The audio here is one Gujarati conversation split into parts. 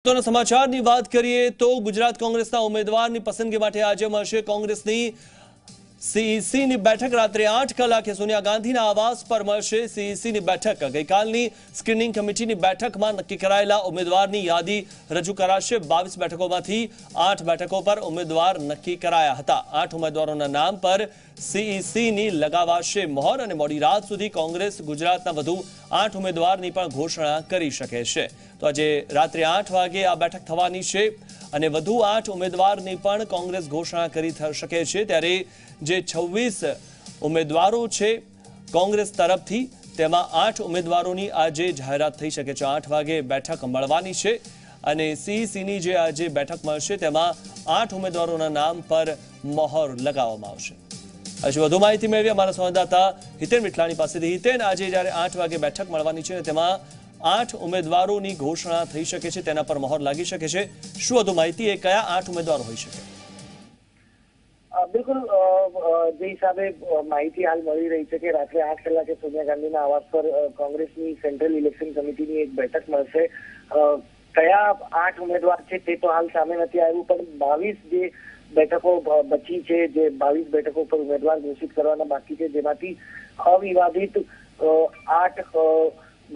તો સમાચારની વાત કરીએ તો ગુજરાત કોંગ્રેસના ઉમેદવારની પસંદગી માટે આજે મળશે કોંગ્રેસની સીઈસીની બેઠક રાત્રે 8 કલાકે સોનિયા ગાંધીના આવાસ પર મળશે સીઈસીની બેઠક ગઈકાલની સ્ક્રીનિંગ કમિટીની બેઠકમાં નક્કી કરાયેલા ઉમેદવારની યાદી રજૂ કરાશે 22 બેઠકોમાંથી 8 બેઠકો પર ઉમેદવાર નક્કી કરાયા હતા 8 ઉમેદવારોના નામ પર સીઈસીની લગાવાશે મહોર અને મોડી રાત સુધી કોંગ્રેસ ગુજરાતના વધુ 8 ઉમેદવારની પણ ઘોષણા કરી શકે છે તો આજે રાત્રે 8 વાગે આ બેઠક થવાની છે અને વધુ 8 ઉમેદવારની પણ કોંગ્રેસ ઘોષણા કરી શકે છે ત્યારે જે 26 ઉમેદવારો છે કોંગ્રેસ તરફથી તેમાં 8 ઉમેદવારોની આજે જાહેરાત થઈ શકે છે 8 વાગે બેઠક મળવાની છે અને સીઈસીની જે આજે બેઠક મળશે તેમાં 8 ઉમેદવારોના નામ પર મહોર લગાવવામાં આવશે હજુ વધુ માહિતી મેળવી અમારા સંવાદદાતા હિતેન મિઠલાણી પાસેથી હિતેન આજે જ્યારે 8 વાગે બેઠક મળવાની છે તેમાં 8 ઉમેદવારોની ઘોષણા થઈ શકે છે તેના પર મહોર લાગી શકે છે શું વધુ માહિતી એ કયા 8 ઉમેદવારો હોઈ શકે બિલકુલ જે હિસાબે માહિતી હાલ મળી રહી છે કે રાત્રે 8 કલાકે સોનિયા ગાંધીના આવાસ પર કોંગ્રેસની સેન્ટ્રલ ઇલેક્શન કમિટીની એક બેઠક મળશે કયા 8 ઉમેદવાર છે તે તો હાલ સામે નથી આવ્યું પણ 22 જે બેઠકો બચી છે જે 22 બેઠકો પર ઉમેદવાર ઘોષિત કરવાના બાકી છે જેમાંથી અવિવાદિત 8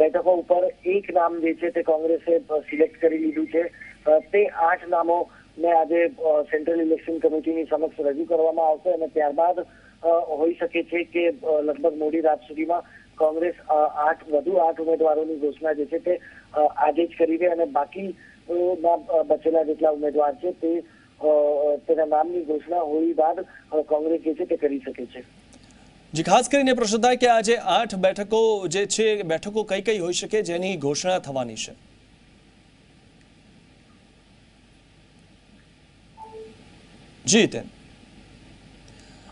બેઠકો ઉપર એક નામ જે છે તે કોંગ્રેસે સિલેક્ટ કરી લીધું છે તે 8 નામો ને આજે સેન્ટ્રલ ઇલેક્શન કમિટીની સમક્ષ રજૂ કરવામાં આવશે અને ત્યારબાદ હોઈ શકે છે કે લગભગ મોડી રાત સુધીમાં કોંગ્રેસ વધુ 8 ઉમેદવારોની ઘોષણા જે છે તે આજે જ કરી દે અને બાકી બચેલા જેટલા ઉમેદવાર છે તેના નામની ઘોષણા હોળી બાદ કોંગ્રેસ જે છે તે કરી શકે છે જી ખાસ કરીને પ્રશ્ન થાય કે આજે 8 બેઠકો જે છે બેઠકો કઈ કઈ હોઈ શકે જેની ઘોષણા થવાની છે જી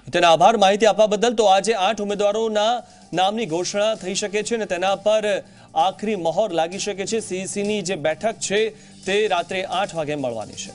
તેના આભાર માહિતી આપવા બદલ તો આજે 8 ઉમેદવારોના નામની ઘોષણા થઈ શકે છે અને તેના પર આખરી મહોર લાગી શકે છે સીઈસીની જે બેઠક છે તે રાત્રે 8 વાગે મળવાની છે